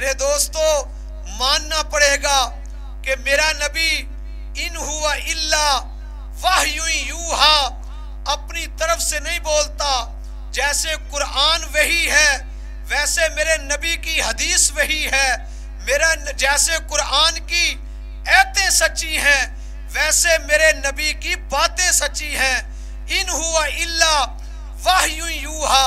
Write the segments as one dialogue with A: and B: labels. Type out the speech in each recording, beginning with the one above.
A: मेरे दोस्तों, मानना पड़ेगा कि मेरा नबी इन हुआ इल्ला वहयु यूहा अपनी तरफ से नहीं बोलता। जैसे कुरान वही है वैसे मेरे नबी की हदीस वही है। मेरा जैसे कुरान की आयतें सच्ची हैं वैसे मेरे नबी की बातें सच्ची हैं। इन हुआ इल्ला वहयु यूहा,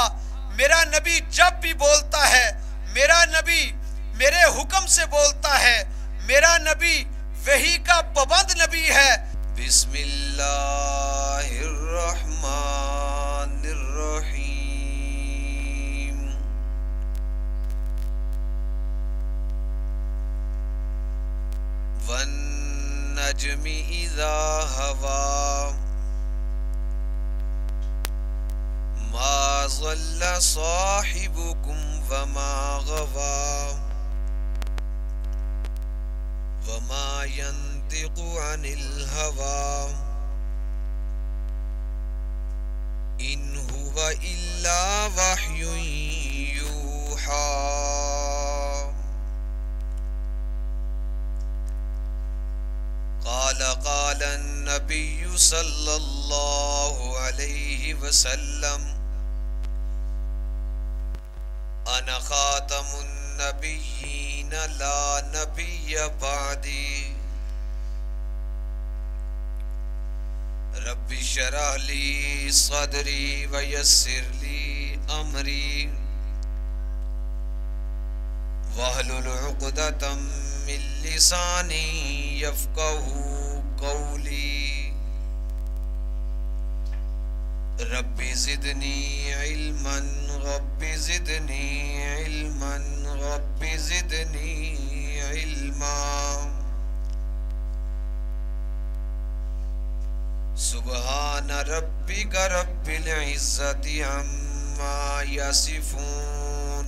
A: मेरा नबी जब भी बोलता है, मेरा नबी मेरे हुक्म से बोलता है, मेरा नबी वही का पाबंद नबी है। बिस्मिल्लाहिर्रहमानिर्रहीम। वन्नज्मि इज़ा हवा मा ज़ल्ला साहिबुकुम वमा गवा वमा यंतिकु अनिल हवा इन हुवा इल्ला वह्युन यूहा। क़ाल नबिय्यु सल्लल्लाहु अलैहि वसल्लम अना ख़ातमुन नबिय्यीन ला नबिय्य बअदी। रब्बि शरह ली सदरी व यस्सिर ली अमरी वहलुल उक़दतम मिन लिसानी यफ़क़हू क़ौली। Rabbi ज़िदनी इल्मन rabbi ज़िदनी इल्मन rabbi ज़िदनी इल्मा। सुब्हान रब्बिक रब्बिल इज़्ज़ति अम्मा यसिफून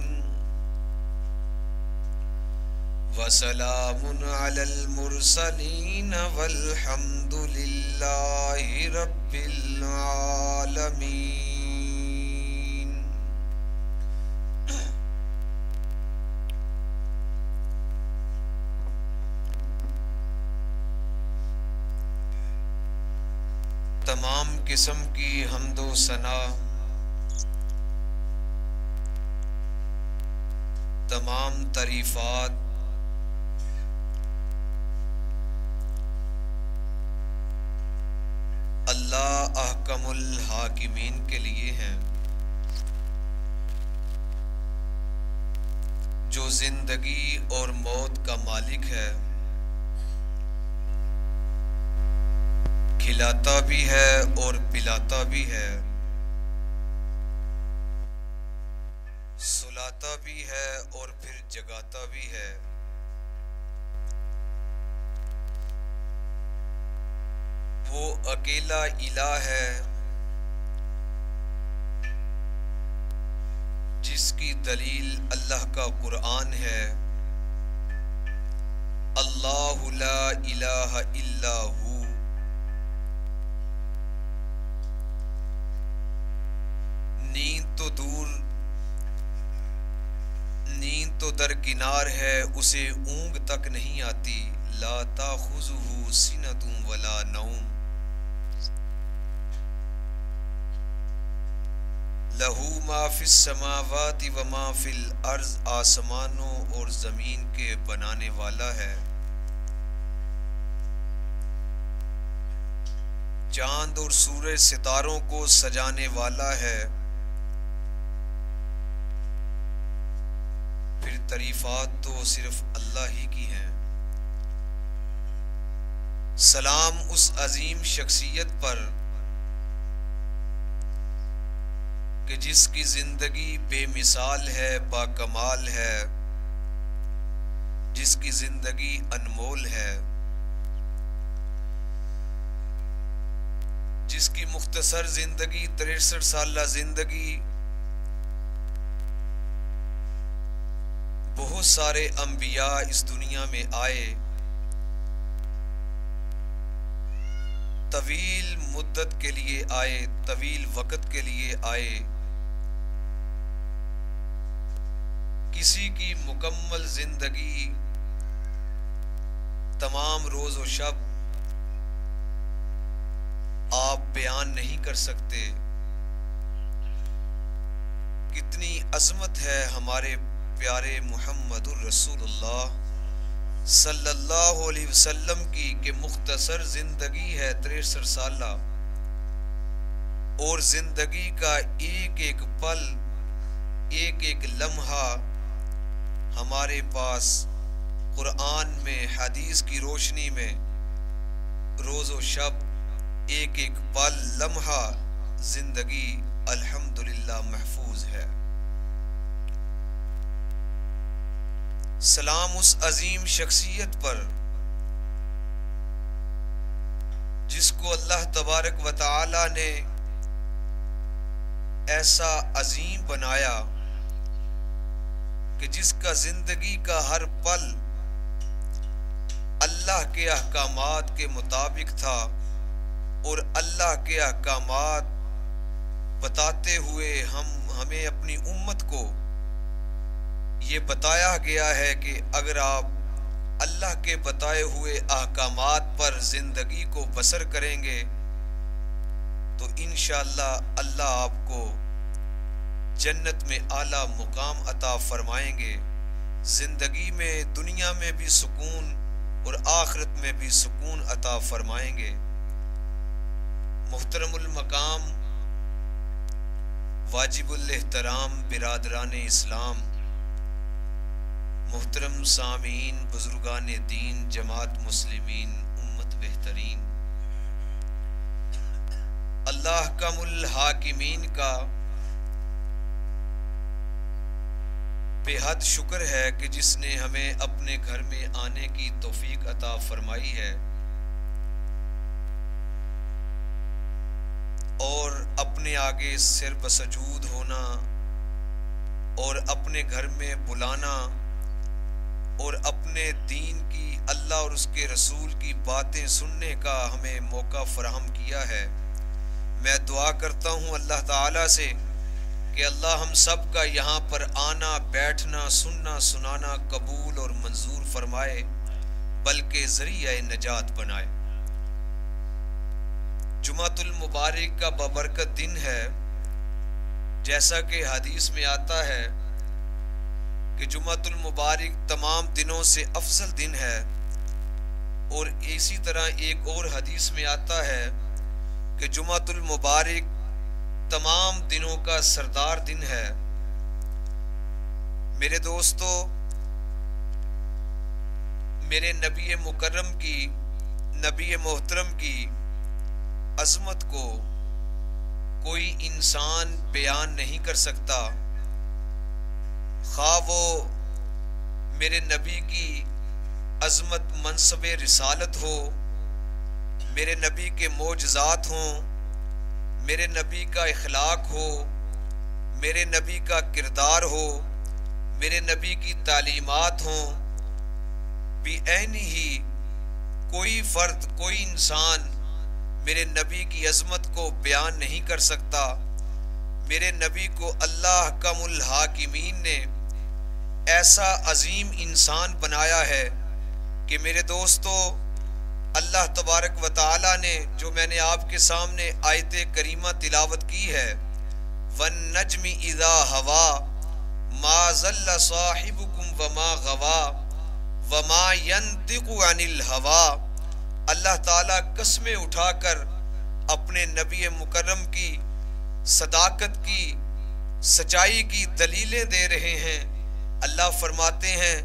A: वसलामुन अलल मुरसलीन वल्हम्दुलिल्लाहि रब्बिल आलमीन। तमाम किस्म की हम्दो सना, तमाम तारीफात अल्लाह अहकमुल हाकिमीन के लिए हैं, जो जिंदगी और मौत का मालिक है, खिलाता भी है और पिलाता भी है, सुलाता भी है और फिर जगाता भी है। वो अकेला इलाह है जिसकी दलील अल्लाह का कुरान है। अल्लाहु ला इलाहा इल्ला हु। नींद तो दरकिनार है, उसे ऊंग तक नहीं आती। ला ताखुज़ुहु सिनतुन वला नौम लहू मा फिस समावाति व मा फिल अर्ज़। आसमानों और जमीन के बनाने वाला है। चांद और सूरज सितारों को सजाने वाला है। फिर तारीफात तो सिर्फ अल्लाह ही की हैं। सलाम उस अजीम शख्सियत पर कि जिसकी जिंदगी बेमिसाल है, बाकमाल है, जिसकी जिंदगी अनमोल है, जिसकी मुख्तसर जिंदगी 63 साल जिंदगी बहुत सारे अंबिया इस दुनिया में आए, तवील मुद्दत के लिए आए, तवील वक्त के लिए आए, किसी की मुकम्मल जिंदगी, तमाम रोज और शब आप बयान नहीं कर सकते। कितनी अजमत है हमारे प्यारे मुहम्मदुर रसूलुल्लाह सल्लल्लाहु अलैहि वसल्लम की कि मुख्तसर जिंदगी है 63 साला, और जिंदगी का एक एक पल, एक एक लम्हा हमारे पास कुरान में, हदीस की रोशनी में रोज़ो शब एक एक पल, लम्हा जिंदगी अल्हम्दुलिल्लाह महफूज है। सलाम उस अजीम शख्सियत पर जिसको अल्लाह तबारक व तआला ने ऐसा अजीम बनाया कि जिसका जिंदगी का हर पल अल्लाह के अहकामात के मुताबिक था, और अल्लाह के अहकामात बताते हुए हमें अपनी उम्मत को ये बताया गया है कि अगर आप अल्लाह के बताए हुए अहकामात पर जिंदगी को बसर करेंगे तो इंशाअल्लाह अल्लाह आपको जन्नत में आला मुकाम अता फरमाएंगे। जिंदगी में, दुनिया में भी सुकून और आखिरत में भी सुकून अता फरमाएंगे। मुहतरमुल मकाम, वाजिबुल एहतराम बिरादरान इस्लाम, मुहतरम सामीन, बुजुर्गान दीन, जमात मुस्लिमीन, उम्मत बेहतरीन, अल्लाह का मुल हाकिमीन का बेहद शुक्र है कि जिसने हमें अपने घर में आने की तौफीक अता फरमाई है और अपने आगे सिर बसजूद होना और अपने घर में बुलाना और अपने दीन की, अल्लाह और उसके रसूल की बातें सुनने का हमें मौका फराहम किया है। मैं दुआ करता हूँ अल्लाह ताला से कि अल्लाह हम सब का यहाँ पर आना, बैठना, सुनना, सुनाना कबूल और मंजूर फरमाए, बल्कि ज़रिया नजात बनाए। जुमातुल मुबारक का बबरकत दिन है। जैसा कि हदीस में आता है कि जुमातुल मुबारक तमाम दिनों से अफजल दिन है, और इसी तरह एक और हदीस में आता है कि जुमातुल मुबारक तमाम दिनों का सरदार दिन है। मेरे दोस्तों, मेरे नबी मुकर्रम की, नबी मोहतरम की अजमत को कोई इंसान बयान नहीं कर सकता। खा वो मेरे नबी की अजमत, मनसब रिसालत हो, मेरे नबी के मोजज़ात हों, मेरे नबी का इखलाक हो, मेरे नबी का किरदार हो, मेरे नबी की तालीमात हों, बेऐनी ही कोई फ़र्द, कोई इंसान मेरे नबी की अज़मत को बयान नहीं कर सकता। मेरे नबी को अल्लाह का मुल हाकिमीन ने ऐसा अजीम इंसान बनाया है कि मेरे दोस्तों, अल्लाह तबारक व तआला ने, जो मैंने आपके सामने आयत करीमा तिलावत की है, वन नज्मि इज़ा हवा मा ज़ल्ला साहिबुकुम व मा गवा व मा यंतिकु अनिल हवा। अल्लाह ताला कसमें उठाकर अपने नबी मुकर्रम की सदाकत की, सच्चाई की दलीलें दे रहे हैं। अल्लाह फरमाते हैं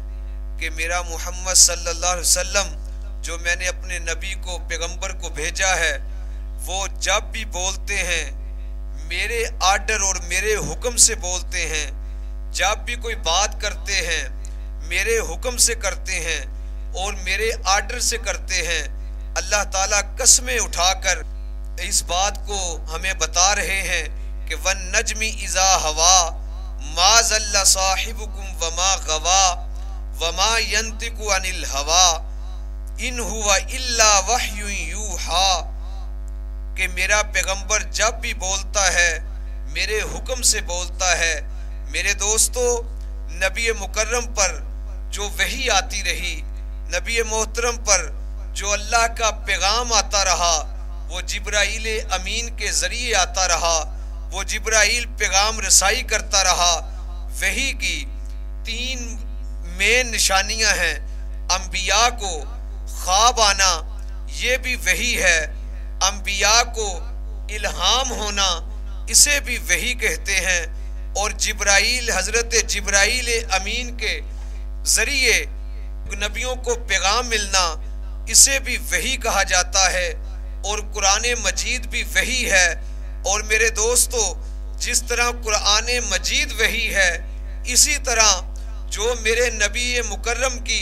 A: कि मेरा मोहम्मद सल्लल्लाहु अलैहि वसल्लम, जो मैंने अपने नबी को, पैगंबर को भेजा है, वो जब भी बोलते हैं मेरे आर्डर और मेरे हुक्म से बोलते हैं। जब भी कोई बात करते हैं मेरे हुक्म से करते हैं और मेरे आर्डर से करते हैं। अल्लाह ताला कसमें उठाकर इस बात को हमें बता रहे हैं कि वन नज्मि इज़ा हवा मा ज़ल्ला साहिबुकुम व मा गवा व मा यंतिकु अनिल हवा इन हुवा इल्ला वह्यु यूहा, कि मेरा पैगंबर जब भी बोलता है मेरे हुक्म से बोलता है। मेरे दोस्तों, नबी मुकर्रम पर जो वही आती रही, नबी मोहतरम पर जो अल्लाह का पैगाम आता रहा, वो जिब्राइल अमीन के ज़रिए आता रहा, वो जिब्राइल पैगाम रसाई करता रहा। वही की 3 मेन निशानियां हैं। अम्बिया को ख्वाब आना, ये भी वही है। अम्बिया को इल्हाम होना, इसे भी वही कहते हैं। और जिब्राइल, हज़रत जिब्राइल अमीन के ज़रिए नबियों को पैगाम मिलना, इसे भी वही कहा जाता है। और कुरान मजीद भी वही है। और मेरे दोस्तों, जिस तरह कुरान मजीद वही है, इसी तरह जो मेरे नबी मुकर्रम की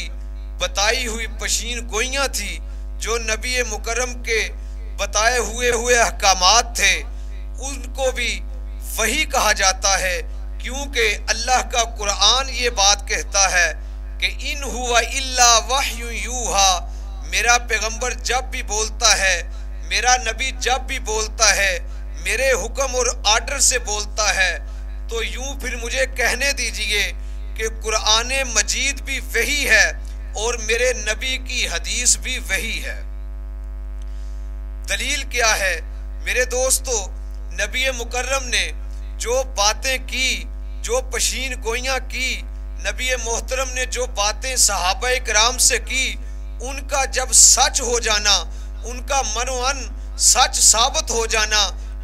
A: बताई हुई पशीन गोइयाँ थी, जो नबी मुकर्रम के बताए हुए अहकामात थे, उनको भी वही कहा जाता है। क्योंकि अल्लाह का कुरान ये बात कहता है कि इन हुआ इल्ला वह्यु यूहा, मेरा पैगंबर जब भी बोलता है, मेरा नबी जब भी बोलता है, मेरे हुक्म और आर्डर से बोलता है। तो यूं फिर मुझे कहने दीजिए कि कुरान मजीद भी वही है और मेरे नबी की हदीस भी वही है। दलील क्या है मेरे दोस्तों? नबी मुकर्रम ने जो बातें की, जो पशीन गोइयाँ की, नबी मोहतरम ने जो बातें सहाबा किराम से की, उनका जब सच हो जाना, उनका मनोअन सच साबित हो जाना,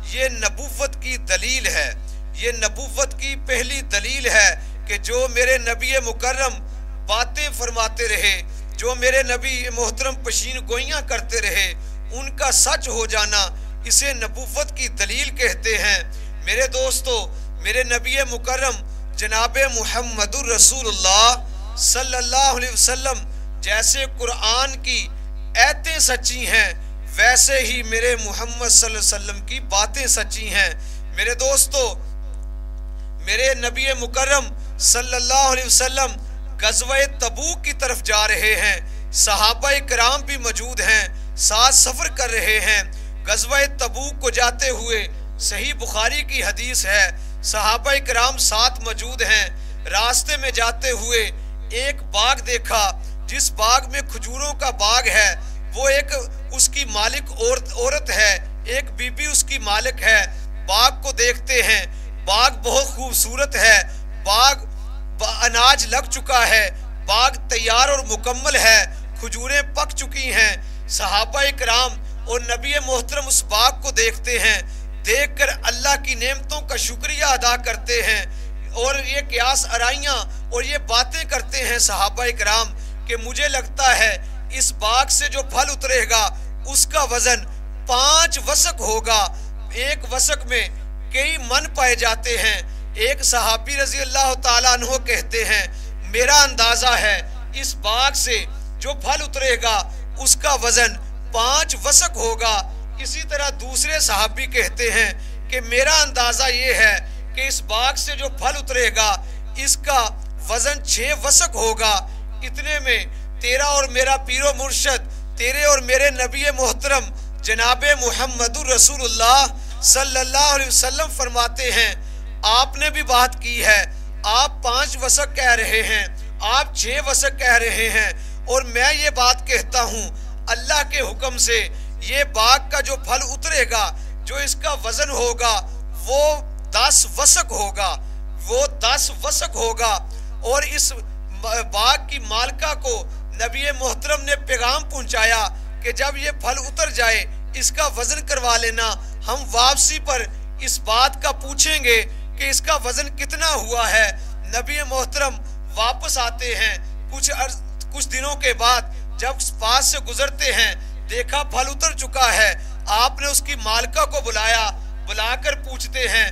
A: ये नबुव्वत की दलील है। ये नबुव्वत की पहली दलील है कि जो मेरे नबी मुकर्रम बातें फरमाते रहे, जो मेरे नबी मोहतरम पशीन गोइयाँ करते रहे, उनका सच हो जाना, इसे नबुव्वत की दलील कहते हैं। मेरे दोस्तों, मेरे नबी मुकर्रम जनाब मुहम्मदुर रसूलुल्लाह सल्लल्लाहु अलैहि वसल्लम जैसे कुरान की आयतें सच्ची हैं, वैसे ही मेरे मोहम्मद सल्लल्लाहु अलैहि वसल्लम की बातें सच्ची हैं। मेरे दोस्तों, मेरे नबी मुकर्रम सल्लल्लाहु अलैहि वसल्लम गज़वे तबूक की तरफ जा रहे हैं। सहाबा किराम भी मौजूद हैं, साथ सफ़र कर रहे हैं। गज़वे तबूक को जाते हुए सही बुखारी की हदीस है, सहाबा किराम साथ मौजूद हैं। रास्ते में जाते हुए एक बाग देखा, जिस बाग में खजूरों का बाग है, वो एक उसकी मालिक औरत है, एक बीबी उसकी मालिक है। बाग को देखते हैं, बाग बहुत खूबसूरत है, बाग अनाज लग चुका है, बाग तैयार और मुकम्मल है, खजूरें पक चुकी हैं। सहाबा किराम और नबी मोहतरम उस बाग को देखते हैं, देखकर अल्लाह की नेमतों का शुक्रिया अदा करते हैं और ये क्यास आराइयाँ और ये बातें करते हैं सहाबा किराम कि मुझे लगता है इस बाग से जो फल उतरेगा उसका वजन 5 वसक होगा। एक वसक में कई मन पाए जाते हैं। एक सहाबी रजी अल्लाह ताला अन्हो कहते हैं, मेरा अंदाजा है इस बाग से जो फल उतरेगा उसका वजन 5 वसक होगा। इसी तरह दूसरे सहाबी कहते हैं कि मेरा अंदाजा ये है कि इस बाग से जो फल उतरेगा इसका वजन 6 वसक होगा। इतने में तेरा और मेरा पीरो मुर्शद, तेरे और मेरे नबी मोहतरम जनाबे मुहम्मदुर रसूलुल्लाह सल्लल्लाहु अलैहि वसल्लम फरमाते हैं, आपने भी बात की है, आप 5 वसक कह रहे हैं, आप 6 वसक कह रहे हैं, और मैं ये बात कहता हूँ अल्लाह के हुक्म से ये बाग का जो फल उतरेगा, जो इसका वजन होगा वो 10 वसक होगा, वो 10 वसक होगा। और इस बाग की मालिका को नबी मोहतरम ने पैगाम पहुंचाया कि जब ये फल उतर जाए इसका वजन करवा लेना, हम वापसी पर इस बात का पूछेंगे कि इसका वजन कितना हुआ है। नबी मोहतरम वापस आते हैं, कुछ दिनों के बाद जब पास से गुजरते हैं, देखा फल उतर चुका है। आपने उसकी मालिका को बुलाया, बुलाकर पूछते हैं,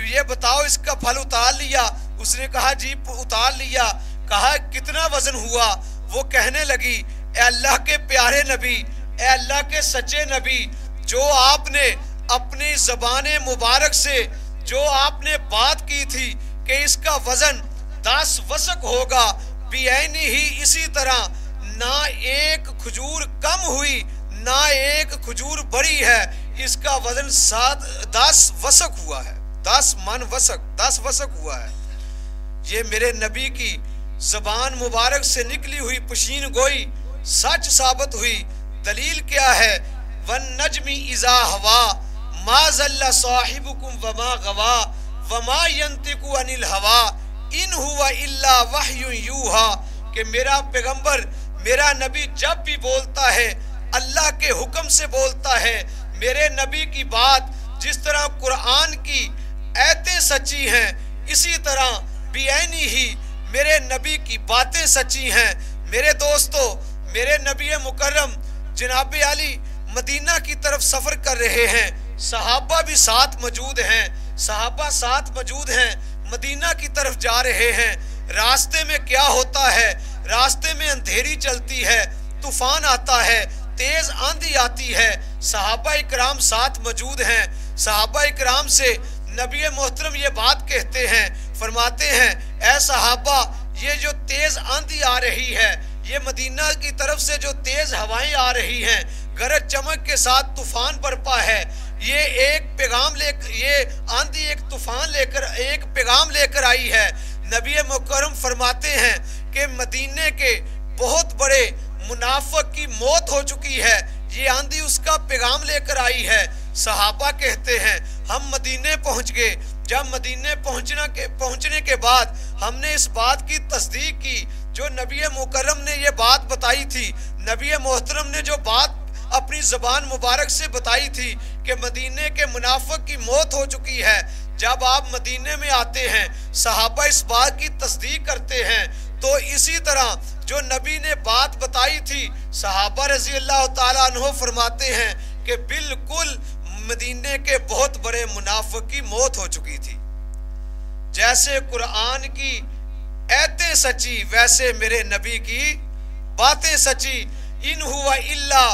A: ये बताओ इसका फल उतार लिया? उसने कहा जी उतार लिया। कहा कितना वजन हुआ? वो कहने लगी, ए अल्लाह के प्यारे नबी, ए अल्लाह के सच्चे नबी, जो आपने अपनी ज़बान मुबारक से जो आपने बात की थी कि इसका वजन 10 वसक होगा, बेआईनी ही इसी तरह ना एक खजूर कम हुई ना एक खजूर बड़ी है, इसका वजन 10 वसक हुआ है, 10 मन वसक, 10 वसक हुआ है। ये मेरे नबी की ज़बान मुबारक से निकली हुई पशीन गोई सच साबित हुई। दलील क्या है? वन नजमी इज़ा हवा मा ज़ल्ला साहिबुकुम वमा गवा वमा यंतिकु अनिल हवा इन हुवा इल्ला वह्युन यूहा। कि मेरा पैगंबर, मेरा नबी जब भी बोलता है अल्लाह के हुक्म से बोलता है। मेरे नबी की बात जिस तरह कुरान की आयतें सच्ची हैं, इसी तरह बेआईनी ही मेरे नबी की बातें सच्ची हैं। मेरे दोस्तों, मेरे नबी मुकर्रम जनाब अली मदीना की तरफ सफ़र कर रहे हैं, सहाबा भी साथ मौजूद हैं, सहाबा साथ मौजूद हैं, मदीना की तरफ जा रहे हैं। रास्ते में क्या होता है? रास्ते में अंधेरी चलती है, तूफान आता है, तेज आंधी आती है, सहाबा इकराम साथ मौजूद हैं। सहाबा इकराम से नबी मोहतरम ये बात कहते हैं, फरमाते हैं, ऐ सहाबा, ये जो तेज आंधी आ रही है, ये मदीना की तरफ से जो तेज हवाएं आ रही हैं, गरज चमक के साथ तूफान बरपा है, ये एक पैगाम लेकर, ये आंधी एक तूफान लेकर, एक पैगाम लेकर आई है। नबी मुकर्रम फरमाते हैं कि मदीने के बहुत बड़े मुनाफिक की मौत हो चुकी है, ये आंधी उसका पैगाम लेकर आई है। सहाबा कहते हैं, हम मदीने पहुंच गए। जब मदीने पहुंचने के बाद हमने इस बात की तस्दीक की जो नबी मुकर्रम ने ये बात बताई थी। नबी मोहतरम ने जो बात अपनी ज़बान मुबारक से बताई थी कि मदीने के मुनाफिक की मौत हो चुकी है। जब आप मदीने में आते हैं, सहाबा इस बात की तस्दीक करते हैं। तो इसी तरह जो नबी ने बात बताई थी, सहाबा रज़ी अल्लाह ताला अन्हो फरमाते हैं कि बिल्कुल मदीने के बहुत बड़े मुनाफिक की मौत हो चुकी थी। जैसे कुरान की आयतें सच्ची, वैसे मेरे नबी की बातें सच्ची। इन हुआ इल्ला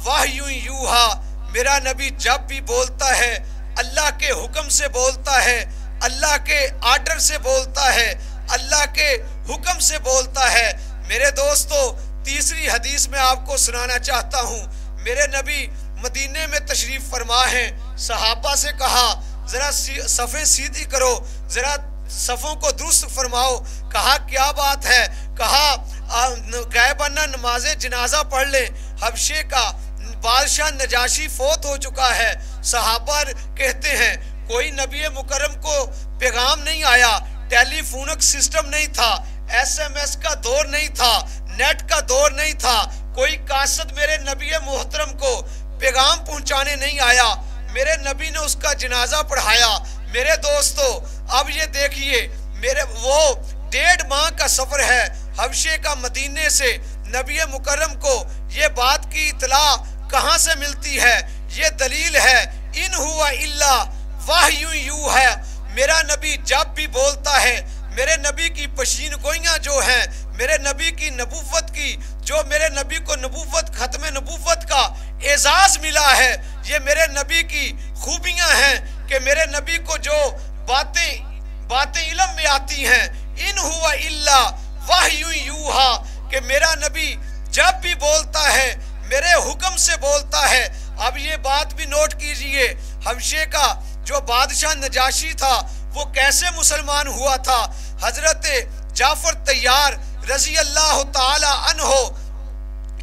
A: वह्युन यूहा। मेरा नबी जब भी बोलता है अल्लाह के हुक्म से बोलता है, अल्लाह के आर्डर से बोलता है, अल्लाह के हुक्म से बोलता है। मेरे दोस्तों, तीसरी हदीस में आपको सुनाना चाहता हूँ। मेरे नबी मदीने में तशरीफ फरमा है, सहाबा से कहा जरा सफ़ें सीधी करो, जरा सफ़ों को दुरुस्त फरमाओ। कहा क्या बात है? कहा गायबाना नमाज जनाजा पढ़ ले, हबशे का बादशाह नजाशी फोत हो चुका है। सहाबा कहते हैं कोई नबी मुकर्रम को पैगाम नहीं आया, टेलीफोनिक सिस्टम नहीं था, SMS का दौर नहीं था, नेट का दौर नहीं था, कोई कासद मेरे नबी मोहतरम को पैगाम पहुंचाने नहीं आया। मेरे नबी ने उसका जनाजा पढ़ाया। मेरे दोस्तों, अब ये देखिए, मेरे वो 1.5 माह का सफर है हबशे का मदीने से। नबी मुकर्रम को ये बात की इतला कहाँ से मिलती है? ये दलील है, इन हुआ इल्ला वह्युन यूहा। मेरा नबी जब भी बोलता है, मेरे नबी की पशीन गोइयां जो हैं, मेरे नबी की नबूवत की, जो मेरे नबी को नबूवत, खत्म नबूवत का एजाज मिला है, ये मेरे नबी की खूबियां हैं कि मेरे नबी को जो बातें इल्म में आती हैं, इन हुआ इल्ला वह्युन यूहा। कि मेरा नबी जब भी बोलता है मेरे हुक्म से बोलता है। अब ये बात भी नोट कीजिए, हबशे का जो बादशाह नजाशी था वो कैसे मुसलमान हुआ था। हजरत जाफर तैयार रजी अल्लाह ताला अन्हो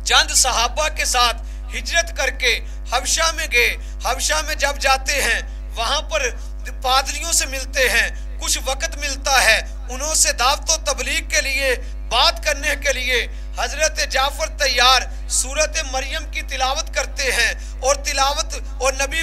A: चंद सहाबा के साथ हिजरत करके हबशा में गए। हबशा में जब जाते हैं, वहां पर पादरियों से मिलते हैं, कुछ वक्त मिलता है, उन्हों से दावत तबलीग के लिए बात करने के लिए हजरत जाफर तैयार सूरत मरियम की तिलावत करते हैं और तिलावत और नबी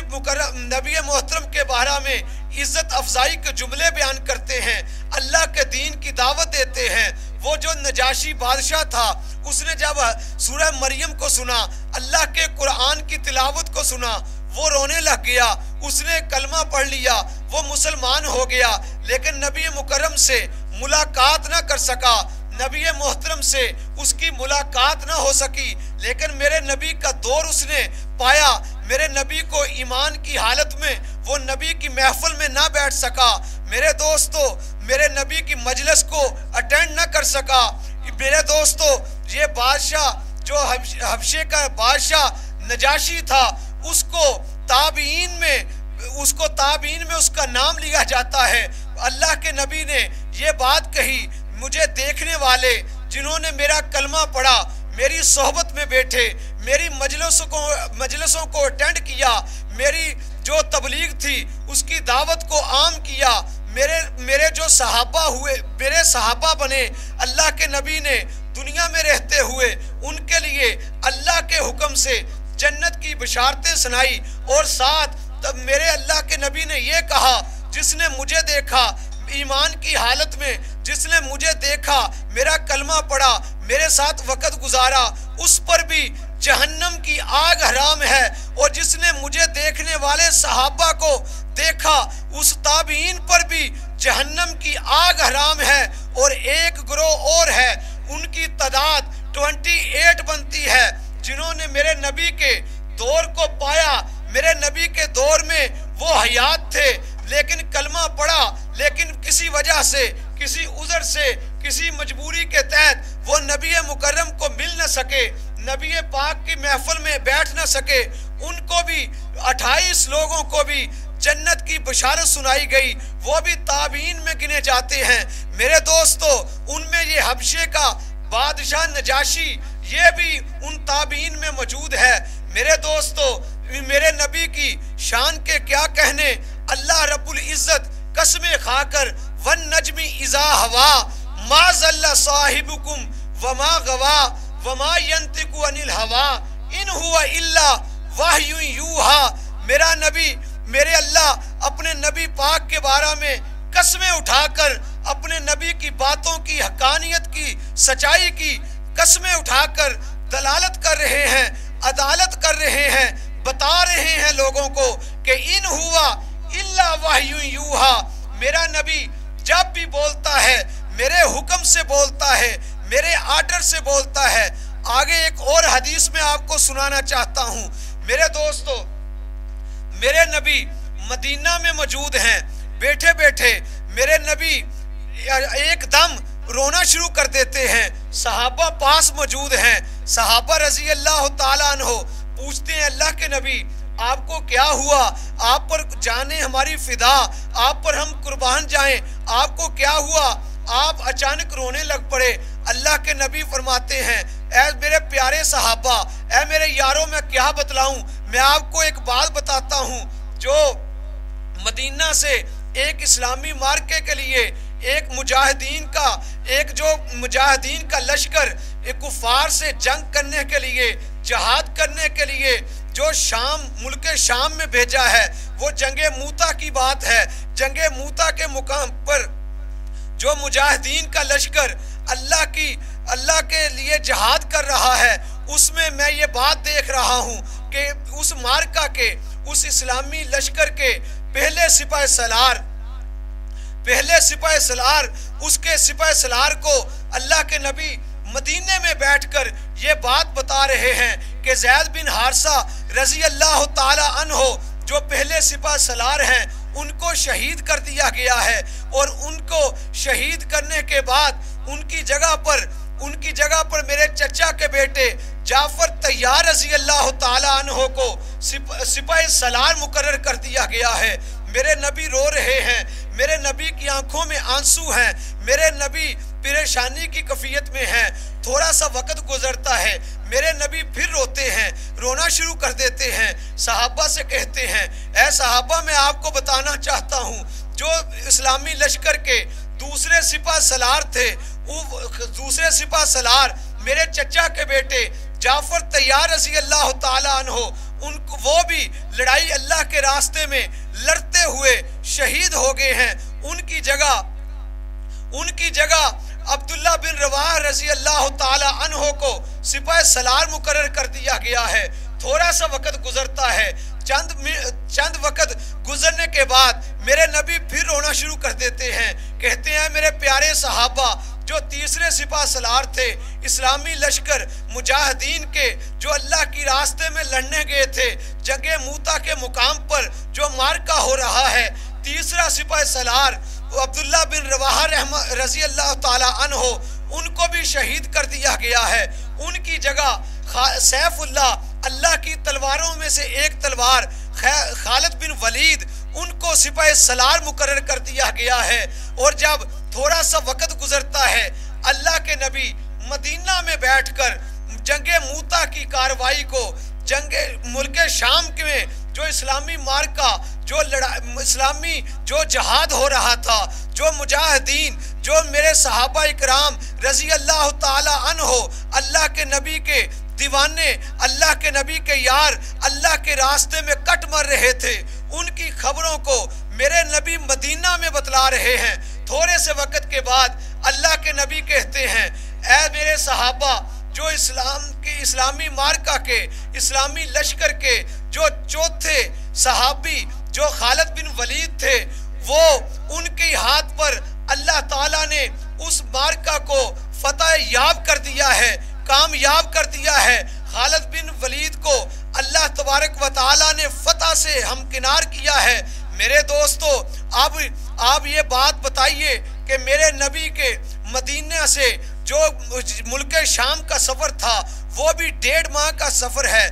A: मोहतरम के बारे में इज्जत अफजाई के जुमले बयान करते हैं, अल्लाह के दीन की दावत देते हैं। वो जो नजाशी बादशाह था, उसने जब सूरह मरियम को सुना, अल्लाह के कुरान की तिलावत को सुना, वो रोने लग गया। उसने कलमा पढ़ लिया, वो मुसलमान हो गया, लेकिन नबी मुकर्रम से मुलाकात ना कर सका, नबी मोहतरम से उसकी मुलाकात ना हो सकी। लेकिन मेरे नबी का दौर उसने पाया। मेरे नबी को ईमान की हालत में वो नबी की महफिल में ना बैठ सका। मेरे दोस्तों, मेरे नबी की मजलिस को अटेंड ना कर सका। मेरे दोस्तों, ये बादशाह जो हबशे का बादशाह नजाशी था, उसको ताबीन में उसका नाम लिया जाता है। अल्लाह के नबी ने ये बात कही, मुझे देखने वाले जिन्होंने मेरा कलमा पढ़ा, मेरी सोहबत में बैठे, मेरी मजलिसों को अटेंड किया, मेरी जो तबलीग थी उसकी दावत को आम किया, मेरे जो सहाबा हुए, मेरे सहाबा बने, अल्लाह के नबी ने दुनिया में रहते हुए उनके लिए अल्लाह के हुक्म से जन्नत की बशारतें सुनाई। और साथ तब मेरे अल्लाह के नबी ने ये कहा, जिसने मुझे देखा ईमान की हालत में, जिसने मुझे देखा, मेरा कलमा पढ़ा, मेरे साथ वक़्त गुजारा, उस पर भी जहन्नम की आग हराम है। और जिसने मुझे देखने वाले सहाबा को देखा, उस ताबीन पर भी जहन्नम की आग हराम है। और एक ग्रोह और है, उनकी तादाद 28 बनती है, जिन्होंने मेरे नबी के दौर को पाया। मेरे नबी के दौर में वो हयात थे, लेकिन कलमा पढ़ा, लेकिन किसी वजह से, किसी उज़र से, किसी मजबूरी के तहत वो नबी मुकर्रम को मिल न सके, नबी पाक की महफिल में बैठ न सके। उनको भी 28 लोगों को भी जन्नत की बशारत सुनाई गई, वो भी ताबीन में गिने जाते हैं। मेरे दोस्तों, उनमें ये हबशे का बादशाह नजाशी, ये भी उन ताबीन में मौजूद है। मेरे दोस्तों, मेरे नबी की शान के क्या कहने। अल्लाह रब्बुल इज्जत कसमें खाकर, वन नजमी इज़ा हवा मा ज़ल्ला साहिबुकुम वमा गवा वमा यंतिकु अनिल हवा इन हुआ इल्ला वहयुन यूहा। मेरा नबी, मेरे अल्लाह अपने नबी पाक के बारे में कसमें उठाकर, अपने नबी की बातों की हकानियत की, सच्चाई की कसमें उठाकर दलालत कर रहे हैं, अदालत कर रहे हैं, बता रहे हैं लोगों को कि इन हुआ इल्ला वहयुन यूहा। मेरा नबी जब भी बोलता है, मेरे हुक्म से बोलता है, मेरे आर्डर से बोलता है। आगे एक और हदीस में आपको सुनाना चाहता हूँ। मेरे दोस्तों, मेरे नबी मदीना में मौजूद हैं, बैठे बैठे मेरे नबी एकदम रोना शुरू कर देते हैं। सहाबा पास मौजूद हैं, सहाबा रजी अल्लाह ताला अन्हो पूछते हैं, अल्लाह के नबी आपको क्या हुआ, आप पर जाने हमारी फिदा, आप पर हम कुर्बान जाएं, आपको क्या हुआ, आप अचानक रोने लग पड़े। अल्लाह के नबी फरमाते हैं, ऐ मेरे प्यारे सहाबा, ऐ मेरे यारों, मैं क्या बतलाऊं। मैं आपको एक बात बताता हूं, जो मदीना से एक इस्लामी मार्के के लिए एक मुजाहिदीन का लश्कर एक कुफार से जंग करने के लिए, जहाद करने के लिए जो मुल्क शाम में भेजा है, वो जंगे मूता की बात है। जंगे मूता के मुकाम पर जो मुजाहिदीन का लश्कर अल्लाह के लिए जहाद कर रहा है, उसमें मैं ये बात देख रहा हूँ कि उस मार्का के, उस इस्लामी लश्कर के पहले सिपाही सलार उसके सिपाही सलार को अल्लाह के नबी मदीने में बैठकर ये बात बता रहे हैं कि ज़ैद बिन हारसा रजी अल्लाह ताला अन्हो जो पहले सिपाही सलार हैं, उनको शहीद कर दिया गया है। और उनको शहीद करने के बाद उनकी जगह पर मेरे चचा के बेटे जाफर तैयार रजी अल्लाह ताला अन्हो को सिपाही सलार मुकर्रर कर दिया गया है। मेरे नबी रो रहे हैं, मेरे नबी की आंखों में आंसू हैं, मेरे नबी परेशानी की कैफियत में हैं। थोड़ा सा वक्त गुजरता है, मेरे नबी फिर रोते हैं, रोना शुरू कर देते हैं। सहाबा से कहते हैं, ऐ सहाबा, मैं आपको बताना चाहता हूँ, जो इस्लामी लश्कर के दूसरे सिपा सलार थे, दूसरे सिपा सलार मेरे चचा के बेटे जाफर तैयार रज़ी अल्लाह ताला अन्हो, उनको वो भी लड़ाई अल्लाह के रास्ते में लड़ते हुए शहीद हो गए हैं। उनकी जगह अब्दुल्ला बिन रवाह रज़ी अल्लाह ताला अन्हो को सिपाही सलार मुकर्रर कर दिया गया है। थोड़ा सा वक्त गुजरता है, चंद वक्त गुजरने के बाद मेरे नबी फिर रोना शुरू कर देते हैं। कहते हैं, मेरे प्यारे सहाबा, जो तीसरे सिपा सलार थे, इस्लामी लश्कर मुजाहिदीन के, जो अल्लाह की रास्ते में लड़ने गए थे, जंगे मूता के मुकाम पर जो मार्का हो रहा है, तीसरा सिपा सलार अब्दुल्ला बिन रवाहा रज़ी अल्लाह ताला अन्हो, उनको भी शहीद कर दिया गया है। उनकी जगह सैफुल्लाह, अल्लाह की तलवारों में से एक तलवार खालिद बिन वलीद, उनको सिपाही सलार मुकर्रर कर दिया गया है। और जब थोड़ा सा वक्त गुजरता है, अल्लाह के नबी मदीना में बैठकर जंगे मूता की कार्रवाई को, जंगे मुल्क शाम में जो इस्लामी मार्का, जो इस्लामी जो जहाद हो रहा था, जो मुजाहिदीन, जो मेरे सहाबा इकराम रजी अल्लाह ताला अन्हो, अल्लाह के नबी के दीवाने, अल्लाह के नबी के यार, अल्लाह के रास्ते में कट मर रहे थे, उनकी खबरों को मेरे नबी मदीना में बतला रहे हैं। थोड़े से वक्त के बाद अल्लाह के नबी कहते हैं, ऐ मेरे सहाबा, जो इस्लामी मार्का के, इस्लामी लश्कर के जो चौथे सहाबी जो खालिद बिन वलीद थे, वो उनके हाथ पर अल्लाह ताला ने उस मार्का को फतह याब कर दिया है, कामयाब कर दिया है। खालिद बिन वलीद को अल्लाह तबारक व तआला ने फतह से हमकिनार किया है। मेरे दोस्तों, अब आप ये बात बताइए कि मेरे नबी के मदीना से जो मुल्क शाम का सफ़र था, वो भी 1.5 माह का सफ़र है,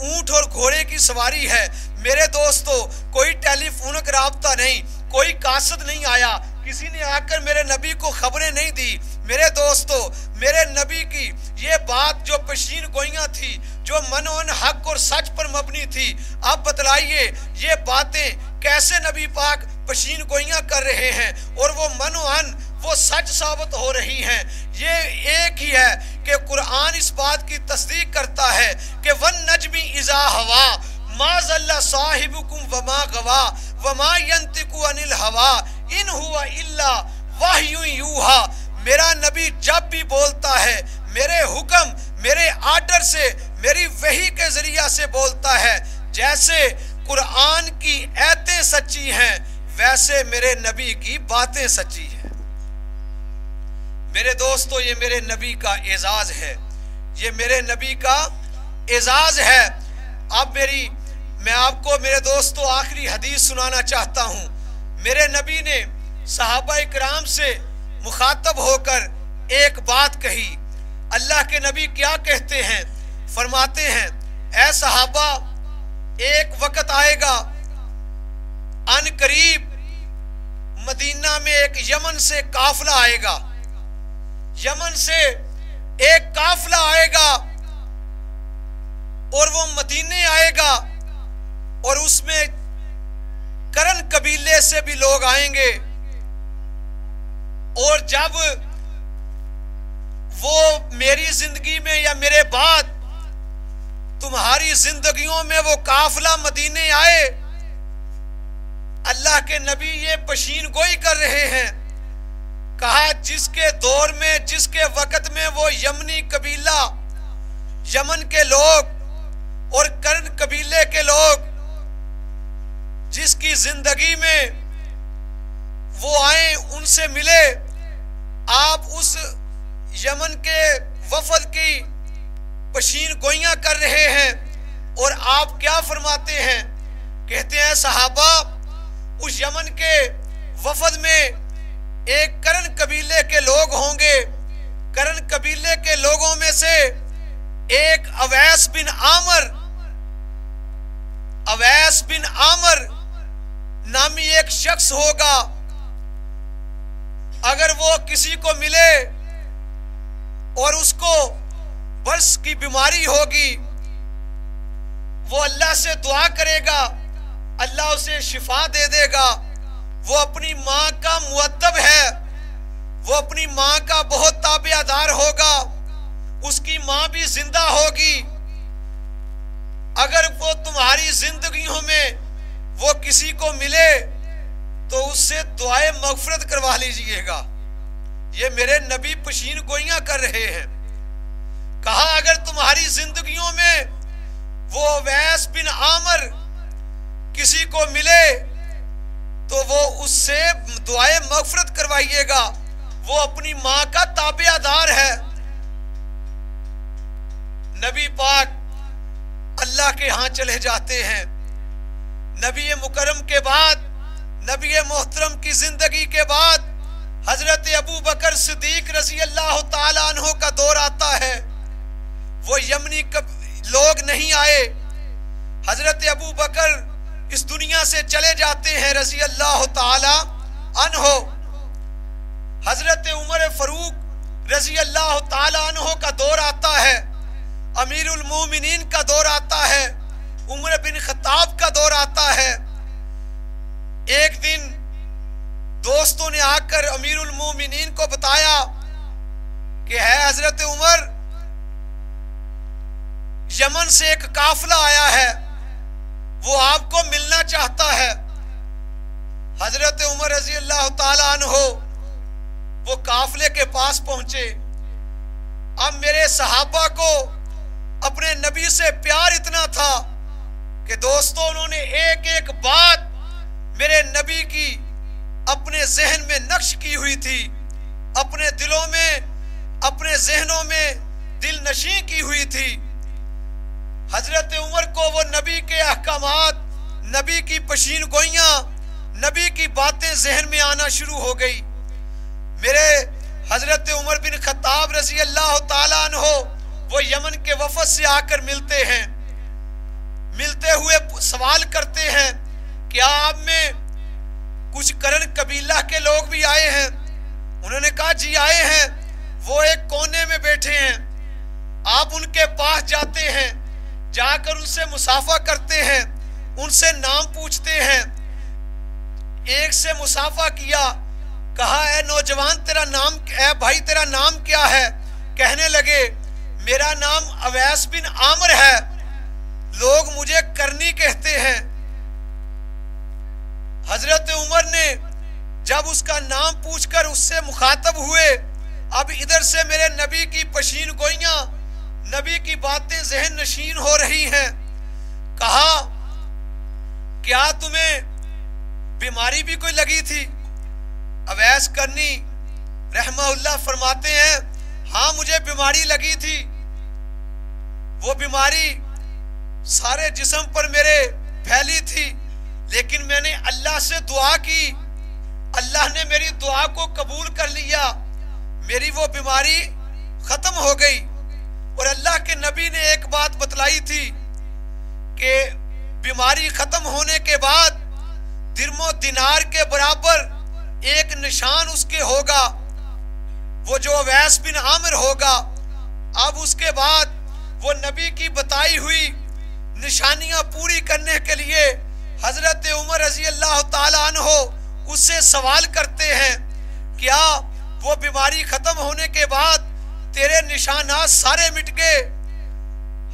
A: ऊंट और घोड़े की सवारी है। मेरे दोस्तों, कोई टेलीफोनिक राब्ता नहीं, कोई कासद नहीं आया, किसी ने आकर मेरे नबी को खबरें नहीं दी। मेरे दोस्तों, मेरे नबी की ये बात जो पेशीन गोइयां थी, जो मनोन हक और सच पर मबनी थी, आप बतलाइए ये बातें कैसे नबी पाक पेशीन गोइयां कर रहे हैं और वो मनोन वो सच साबित हो रही हैं। ये एक ही है कि कुरान इस बात की तस्दीक करता है कि वन नजमी इज़ा हवा मा ज़ल्ला साहिबुकुम वमा गवा वमा यंतिकु अनिल हवा इन हुआ इल्ला वह्यु यूहा। मेरा नबी जब भी बोलता है, मेरे हुक्म, मेरे आर्डर से, मेरी वही के जरिया से बोलता है। जैसे कुरान की आयतें सच्ची हैं, वैसे मेरे नबी की बातें सच्ची हैं। मेरे दोस्तों, ये मेरे नबी का एजाज है, ये मेरे नबी का एजाज है। अब मैं आपको मेरे दोस्तों आखिरी हदीस सुनाना चाहता हूँ। मेरे नबी ने सहाबा इकराम से मुखातब होकर एक बात कही। अल्लाह के नबी क्या कहते हैं? फरमाते हैं, ऐ सहाबा, एक वक्त आएगा अन करीब मदीना में एक यमन से काफिला आएगा, यमन से एक काफिला आएगा और वो मदीने आएगा और उसमें करन कबीले से भी लोग आएंगे। और जब वो मेरी जिंदगी में या मेरे बाद तुम्हारी जिंदगियों में वो काफिला मदीने आए, अल्लाह के नबी ये पेशीन गोई कर रहे हैं। कहा जिसके दौर में, जिसके वक्त में वो यमनी कबीला, यमन के लोग और करन कबीले के लोग जिसकी जिंदगी में वो आए, उनसे मिले, आप उस यमन के वफद की पेशीन गोइयां कर रहे हैं। और आप क्या फरमाते हैं? कहते हैं, सहाबा, उस यमन के वफद में एक करन कबीले के लोग होंगे। करन कबीले के लोगों में से एक अवैस बिन आमर नामी एक शख्स होगा। अगर वो किसी को मिले और उसको बर्स की बीमारी होगी, वो अल्लाह से दुआ करेगा, अल्लाह उसे शिफा दे देगा। वो अपनी माँ का मुअद्दब है, वो अपनी माँ का बहुत ताबेदार होगा, उसकी माँ भी जिंदा होगी। अगर वो तुम्हारी जिंदगियों में वो किसी को मिले तो उससे दुआए मगफरत करवा लीजिएगा। ये मेरे नबी पेशीन गोइयां कर रहे हैं। कहा अगर तुम्हारी जिंदगियों में वो अवैस बिन आमर किसी को मिले तो वो उससे दुआए मगफरत करवाइएगा, वो अपनी माँ का ताबेदार है। नबी पाक अल्लाह के यहाँ चले जाते हैं। नबी मुकरम के बाद, नबी मोहतरम की जिंदगी के बाद हजरत अबू बकर सिद्दीक रजी अल्लाह ताला अन्हो का दौर आता है। वो यमनी लोग नहीं आए। हजरत अबू बकर इस दुनिया से चले जाते हैं रजी अल्लाह ताला अन्हो। हजरत उमर फारूक रजी अल्लाह ताला अन्हो का दौर आता है, अमीरुल मोमिनीन का दौर आता है, उमर बिन खत्ताब का दौर आता है। एक दिन दोस्तों ने आकर अमीरुल मोमिनीन को बताया कि है हजरत उमर, यमन से एक काफिला आया है, वो आपको मिलना चाहता है। हजरत उमर रजी अल्लाह ताला अन्हो वो काफिले के पास पहुंचे। अब मेरे सहाबा को अपने नबी से प्यार इतना था कि दोस्तों उन्होंने एक एक बात मेरे नबी की अपने जहन में नक्श की हुई थी, अपने दिलों में, अपने जहनों में दिल नशी की हुई थी। हजरत उमर को वो नबी के अहकामात, नबी की पशीन गोइयां, नबी की बातें जहन में आना शुरू हो गई। मेरे हजरत उमर बिन खत्ताब रजी अल्लाह ताला अन्हो वो यमन के वफद से आकर मिलते हैं। मिलते हुए सवाल करते हैं, क्या आप में कुछ करण कबीला के लोग भी आए हैं? उन्होंने कहा जी आए हैं, वो एक कोने में बैठे हैं। आप उनके पास जाते हैं, जाकर उनसे मुसाफा करते हैं, उनसे नाम पूछते हैं। एक से मुसाफा किया, कहा ए नौजवान तेरा नाम, ए भाई तेरा नाम क्या है? कहने लगे मेरा नाम अवैस बिन आमिर है, लोग मुझे करनी कहते हैं। हजरत उमर ने जब उसका नाम पूछकर उससे मुखातब हुए, अब इधर से मेरे नबी की पशीन गोइयां, नबी की बातें जहन नशीन हो रही हैं। कहा क्या तुम्हें बीमारी भी कोई लगी थी? अवैस करनी रहमहुल्लाह फरमाते हैं, हाँ मुझे बीमारी लगी थी। वो बीमारी सारे जिस्म पर मेरे फैली थी, लेकिन मैंने अल्लाह से दुआ की, अल्लाह ने मेरी दुआ को कबूल कर लिया, मेरी वो बीमारी खत्म हो गई। और अल्लाह के नबी ने एक बात बतलाई थी कि बीमारी खत्म होने के बाद दिरमो दिनार के बराबर एक निशान उसके होगा, वो जो अवैस बिन आमिर होगा। अब उसके बाद वो नबी की बताई हुई निशानियां पूरी करने के लिए हजरत उमर रजी अल्लाह ताला अन्हो उससे सवाल करते हैं, क्या वो बीमारी खत्म होने के बाद तेरे निशानात सारे मिट गए?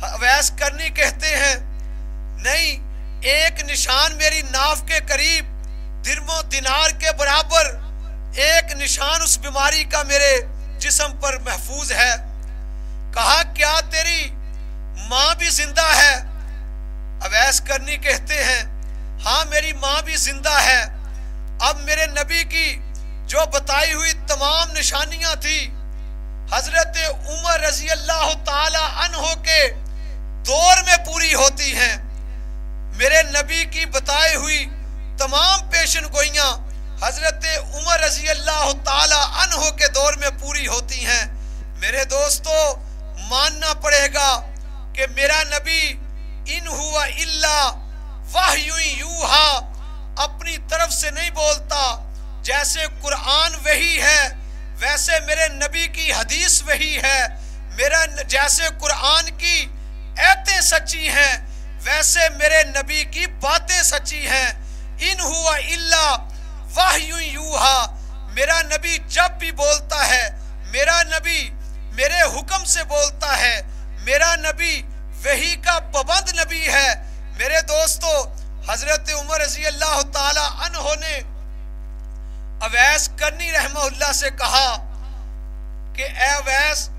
A: अवैस करनी कहते हैं नहीं, एक निशान मेरी नाव के करीब दिरमो दिनार के बराबर एक निशान उस बीमारी का मेरे जिस्म पर महफूज है। कहा क्या तेरी माँ भी जिंदा है? अवैस करनी कहते हैं हाँ मेरी माँ भी जिंदा है। अब मेरे नबी की जो बताई हुई तमाम निशानियां थी हजरत उमर रजी अल्लाह ताला अन्हो के दौर में पूरी होती हैं। मेरे नबी की बताई हुई तमाम पेशन गोइयां हजरत उमर रजी अल्लाह ताला अन्हो के दौर में पूरी होती हैं। मेरे दोस्तों, मानना पड़ेगा कि मेरा नबी इन हुआ इल्ला वाह्यु यूहा, अपनी तरफ से नहीं बोलता। जैसे कुरान वही है वैसे मेरे नबी की हदीस वही है। मेरा जैसे कुरान की आयतें सच्ची हैं वैसे मेरे नबी की बातें सच्ची हैं। इन हुआ इल्ला वाह्यु यूहा, मेरा नबी जब भी बोलता है, मेरा नबी मेरे हुक्म से बोलता है, मेरा नबी वही का पाबंद नबी है। मेरे दोस्तों, हजरत उमर रजी अल्लाह ताला अन्हो ने अवैस करनी रहमहुल्लाह से कहा कि ए अवैस,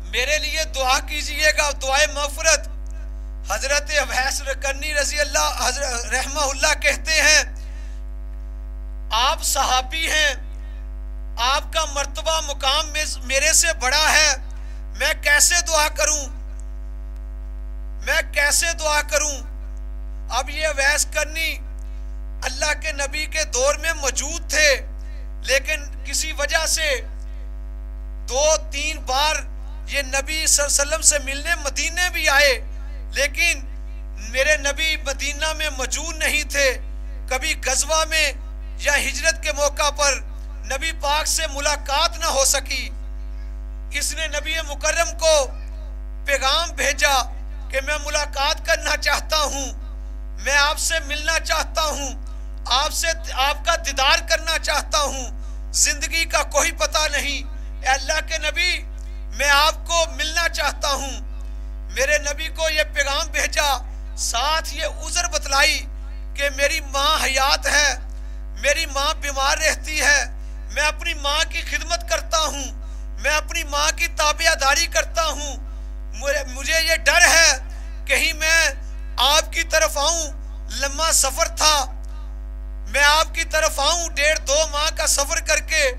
A: मेरे लिए दुआ कीजिएगा, दुआए मग़फ़िरत। हजरत अवैस करनी रजी अल्लाह रहमहुल्लाह कहते हैं, आप सहाबी हैं, आपका मर्तबा मुकाम मेरे से बड़ा है, मैं कैसे दुआ करूं, मैं कैसे दुआ करूं। अब ये अवैस करनी अल्लाह के नबी के दौर में मौजूद थे, लेकिन किसी वजह से 2-3 बार ये नबी सल्लल्लाहु अलैहि वसल्लम से मिलने मदीने भी आए, लेकिन मेरे नबी मदीना में मौजूद नहीं थे। कभी गजवा में या हिजरत के मौका पर नबी पाक से मुलाकात ना हो सकी। इसने नबी मुकर्रम को पैगाम भेजा कि मैं मुलाकात करना चाहता हूँ, मैं आपसे मिलना चाहता हूँ, आपसे आपका दीदार करना चाहता हूँ, जिंदगी का कोई पता नहीं, अल्लाह के नबी मैं आपको मिलना चाहता हूँ। मेरे नबी को ये पैगाम भेजा, साथ ये उज़र बतलाई कि मेरी माँ हयात है, मेरी माँ बीमार रहती है, मैं अपनी माँ की खिदमत करता हूँ, मैं अपनी माँ की ताबियादारी करता हूँ, मुझे ये डर है कहीं मैं आपकी तरफ आऊँ, लम्बा सफ़र था, मैं आपकी तरफ आऊँ 1.5-2 माह का सफ़र करके,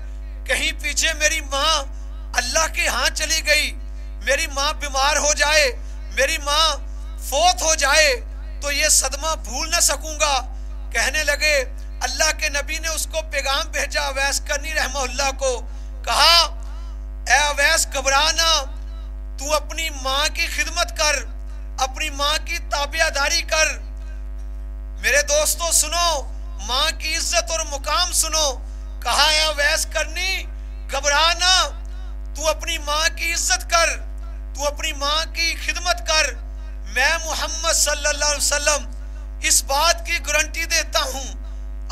A: कहीं पीछे मेरी माँ अल्लाह के यहाँ चली गई, मेरी माँ बीमार हो जाए, मेरी माँ फोत हो जाए तो ये सदमा भूल न सकूंगा। कहने लगे, अल्लाह के नबी ने उसको पैगाम भेजा अवैस करनी रहमहुल्लाह को, कहा ए अवैस घबराना, तू अपनी माँ की खिदमत कर, अपनी माँ की ताबियादारी कर। मेरे दोस्तों सुनो, माँ की इज्जत और मुकाम सुनो। कहा है अवैस करनी घबराना, तू अपनी माँ की इज्जत कर, तू अपनी माँ की खिदमत कर। मैं मोहम्मद सल्लल्लाहु अलैहि वसल्लम इस बात की गारंटी देता हूँ,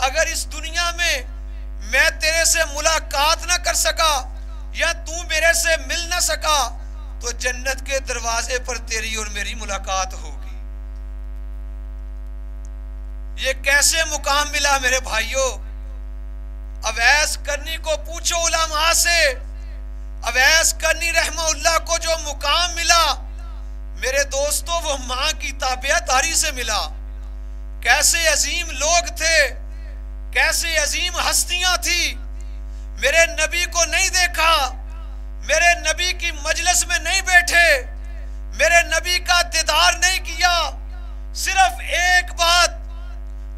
A: अगर इस दुनिया में मैं तेरे से मुलाकात न कर सका या तू मेरे से मिल न सका तो जन्नत के दरवाजे पर तेरी और मेरी मुलाकात होगी। ये कैसे मुकाम मिला मेरे भाइयों? अवैस करनी को पूछो उलमा से, अवैस करनी रहमहुल्लाह को जो मुकाम मिला मेरे दोस्तों वो माँ की ताबियादारी से मिला। कैसे अजीम लोग थे, कैसे अजीम हस्तियां थी। मेरे नबी को नहीं देखा, मेरे नबी की मजलिस में नहीं बैठे, मेरे नबी का दीदार नहीं किया, सिर्फ एक बात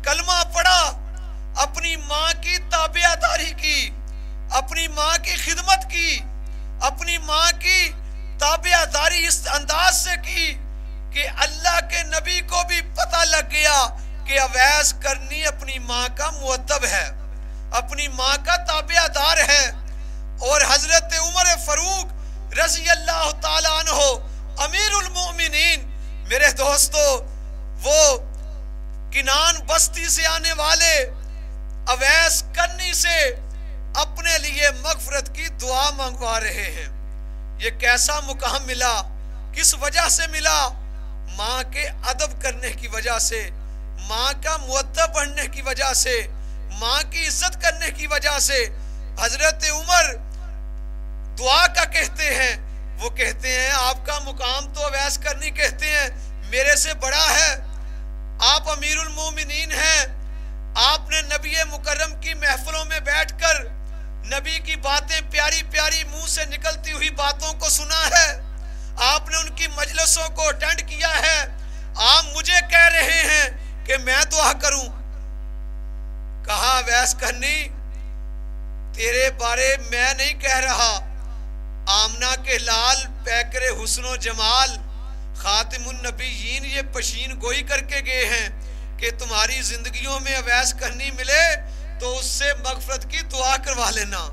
A: कलमा पढ़ा, अपनी माँ की ताबियादारी की, अपनी माँ की खिदमत की, अपनी माँ की ताबियादारी इस अंदाज से की कि अल्लाह के नबी को भी पता लग गया कि अवैस करनी अपनी माँ का मुअद्दब है, अपनी माँ का ताबियादार है। और हजरत उमर फारूक रज़ी अल्लाह ताला अन्हो अमीरुल मोमिनीन, मेरे दोस्तों वो किनान बस्ती से आने वाले अवैस करनी से अपने लिए मगफरत की दुआ मंगवा रहे हैं। ये कैसा मुकाम मिला, किस वजह से मिला? माँ के अदब करने की वजह से, माँ का मुअद्दब बनने की वजह से, माँ की इज्जत करने की वजह से। हजरत उमर दुआ का कहते हैं, वो कहते हैं आपका मुकाम तो अवैस करनी कहते हैं मेरे से बड़ा है, आप अमीरुल मोमिनीन हैं, आपने नबी मुकर्रम की महफिलों में बैठकर नबी की बातें प्यारी प्यारी मुंह से निकलती हुई बातों को सुना है, आपने उनकी मजलिसों को अटेंड किया है, आप मुझे कह रहे हैं कि मैं दुआ करूं। कहा अवैस करनी तेरे बारे मैं नहीं कह रहा, आमना के लाल पैकरे हुस्नो जमाल खातिमुन नबीयीन ये पशीन गोई करके गए हैं कि तुम्हारी जिंदगियों में अवैस करनी मिले तो उससे मगफरत की दुआ करवा लेना।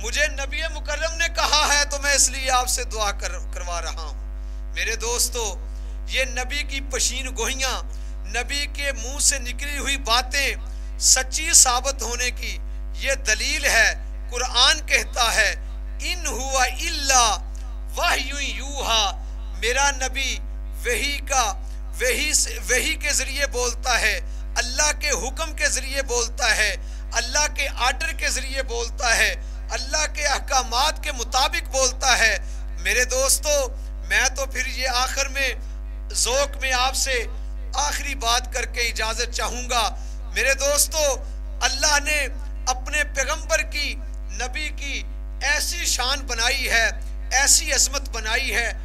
A: मुझे नबी मुकर्रम ने कहा है तो मैं इसलिए आपसे दुआ करवा रहा हूँ। मेरे दोस्तों, ये नबी की पशीन गोहियाँ, नबी के मुंह से निकली हुई बातें सच्ची साबित होने की ये दलील है। कुरान कहता है इन हुआ इल्ला वहयु यूहा, मेरा नबी वही के जरिए बोलता है, अल्लाह के हुक्म के जरिए बोलता है, अल्लाह के आर्डर के जरिए बोलता है, अल्लाह के अहकामात के मुताबिक बोलता है। मेरे दोस्तों, मैं तो फिर ये आखिर में ज़ौक़ में आपसे आखिरी बात करके इजाज़त चाहूँगा। मेरे दोस्तों, अल्लाह ने अपने पैगंबर की, नबी की ऐसी शान बनाई है, ऐसी अज़मत बनाई है,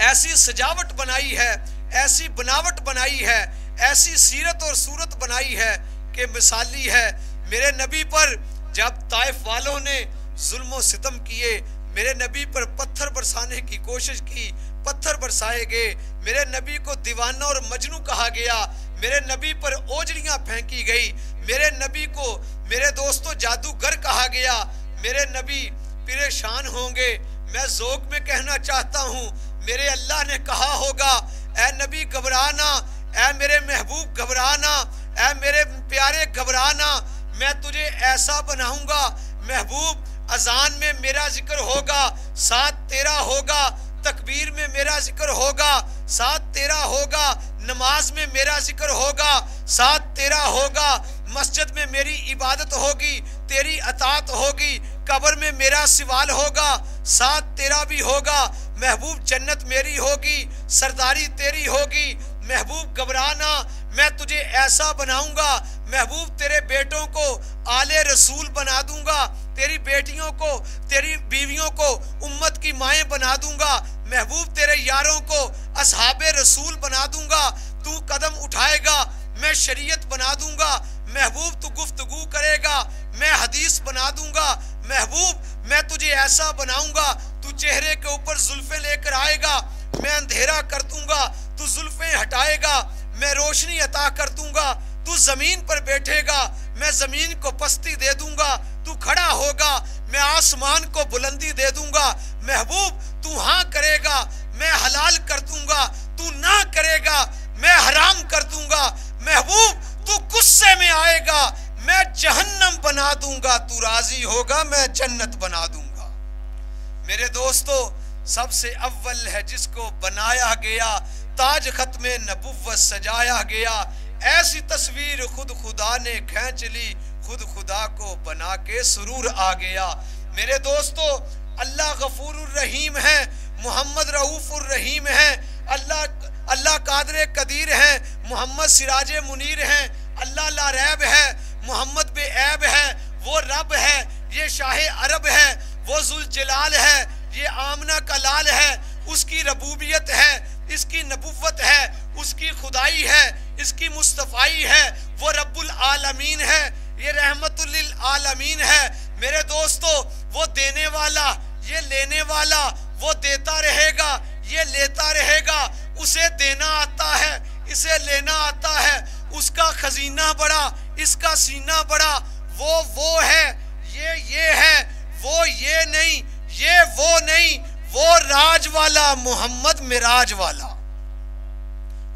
A: ऐसी सजावट बनाई है, ऐसी बनावट बनाई है, ऐसी सीरत और सूरत बनाई है कि मिसाली है। मेरे नबी पर जब ताइफ वालों ने जुल्म सितम किए, मेरे नबी पर पत्थर बरसाने की कोशिश की, पत्थर बरसाए गए। मेरे नबी को दीवाना और मजनू कहा गया, मेरे नबी पर ओजड़ियां फेंकी गई। मेरे नबी को मेरे दोस्तों जादूगर कहा गया। मेरे नबी परेशान होंगे। मैं ज़ोक में कहना चाहता हूँ, मेरे अल्लाह ने कहा होगा, ऐ नबी घबराना, ऐ मेरे महबूब घबराना, ऐ मेरे प्यारे घबराना, मैं तुझे ऐसा बनाऊंगा। महबूब, अजान में मेरा जिक्र होगा, साथ तेरा होगा, तकबीर में मेरा जिक्र होगा, साथ तेरा होगा, नमाज में मेरा जिक्र होगा, साथ तेरा होगा, मस्जिद में मेरी इबादत होगी, तेरी अतात होगी, कब्र में मेरा सवाल होगा, साथ तेरा भी होगा। महबूब, जन्नत मेरी होगी, सरदारी तेरी होगी। महबूब घबराना, मैं तुझे ऐसा बनाऊंगा। महबूब, तेरे बेटों को आले रसूल बना दूंगा, तेरी बेटियों को, तेरी बीवियों को उम्मत की माएं बना दूंगा। महबूब, तेरे यारों को असहाबे रसूल बना दूंगा। तू कदम उठाएगा, मैं शरीयत बना दूंगा। महबूब, तू गुफ्तगू करेगा, मैं हदीस बना दूंगा। महबूब, मैं तुझे ऐसा बनाऊंगा, तू चेहरे के ऊपर जुल्फे लेकर आएगा, मैं अंधेरा कर दूंगा, तू जुल्फे हटाएगा, मैं रोशनी अता कर दूंगा। तू जमीन पर बैठेगा, मैं जमीन को पस्ती दे दूंगा। तू खड़ा होगा, मैं आसमान को बुलंदी दे दूंगा। महबूब, तू हाँ करेगा, मैं हलाल कर दूंगा, तू ना करेगा, मैं हराम कर दूंगा। महबूब, तू गुस्से में आएगा, मैं जहन्नम बना दूंगा, तू राजी होगा, मैं जन्नत बना दूंगा। मेरे दोस्तों, सबसे अव्वल है जिसको बनाया गया, ताज खत्मे नबुव्वत सजाया गया। ऐसी तस्वीर खुद खुदा ने खींच ली, खुद खुदा को बना के सुरूर आ गया। मेरे दोस्तों, अल्लाह गफूरुर रहीम है, मोहम्मद रऊफुर रहीम है, अल्लाह कादरे कदीर है, मोहम्मद सिराजे मुनीर हैं, अल्लाह ला रैब है, मोहम्मद बेऐब है, वो रब है, ये शाहे अरब है, वो जुल जलाल है, ये आमना का लाल है। उसकी रबूबियत है, इसकी नबुव्वत है, उसकी खुदाई है, इसकी मुस्तफ़ाई है, वो रब्बुल आलमीन है, ये रहमतुल लिल आलमीन है। मेरे दोस्तों, वो देने वाला, ये लेने वाला, वो देता रहेगा, ये लेता रहेगा। उसे देना आता है, इसे लेना आता है, उसका खजीना बड़ा, इसका सीना बड़ा। वो है, ये है, वो ये नहीं, ये वो नहीं, वो राज वाला मोहम्मद मिराज वाला।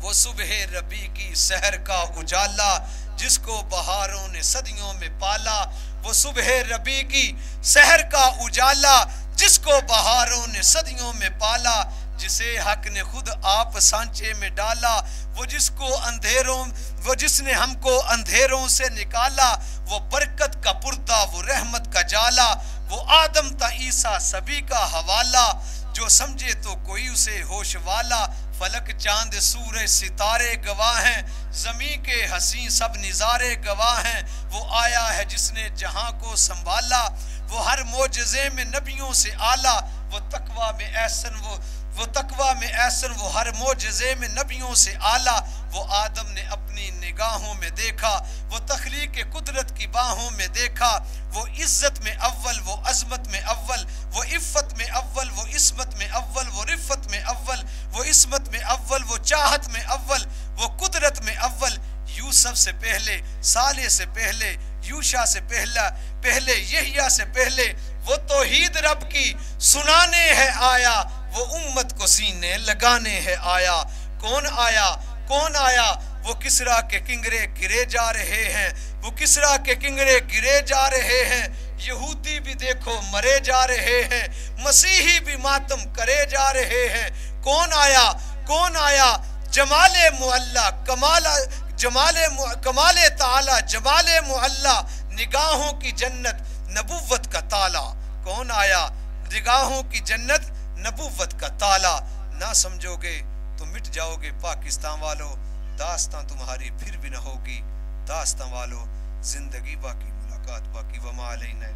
A: वो सुबह रबी की सहर का उजाला, जिसको बहारों ने सदियों में पाला। वो सुबह रबी की सहर का उजाला, जिसको बहारों ने सदियों में पाला। जिसे हक ने खुद आप सांचे में डाला, वो जिसने हमको अंधेरों से निकाला। वो बरकत का पुर्दा, वो रहमत का जाला, वो आदम ता ईसा सभी का हवाला। जो समझे तो कोई उसे होश वाला, फलक चांद सूरज सितारे गवाह हैं, जमी के हसी सब निजारे गवाह हैं। वो आया है जिसने जहां को संभाला, वो हर मोजज़े में नबियों से आला। वो तकवा में ऐसन, वो तकवा में ऐसन, वो हर मोजज़े में नबियों से आला। वो आदम ने अपनी निगाहों में देखा, वो तख्लीक के कुदरत की बाहों में देखा। वो इज्जत में अव्वल, वो अजमत में अव्वल, वो इफ़्फ़त में अव्वल, वो इस्मत में अव्वल, वो रिफ़्फ़त में अव्वल, वो इस्मत में अव्वल, वो चाहत में अव्वल, वो कुदरत में अव्वल। यूसुफ से पहले, साले से पहले, यूशा से पहले यहिया से पहले, वो तौहीद रब की सुनाने है आया। वो उम्मत को सीने लगाने है आया। कौन आया, कौन आया? वो किसरा के किंगरे गिरे जा रहे हैं, वो किसरा के किंगरे गिरे जा रहे हैं। यहूदी भी देखो मरे जा रहे हैं, मसीही भी मातम करे जा रहे हैं। कौन आया, कौन आया? जमाले मुअल्ला, कमाले ताला, जमाले मुअल्ला, निगाहों की जन्नत, नबुव्वत का ताला। कौन आया? निगाहों की जन्नत, नबुव्वत का ताला। ना समझोगे तो मिट जाओगे पाकिस्तान वालों, दास्तां तुम्हारी फिर भी न होगी दास्तां वालों। जिंदगी बाकी, मुलाकात बाकी। वमा अलैना।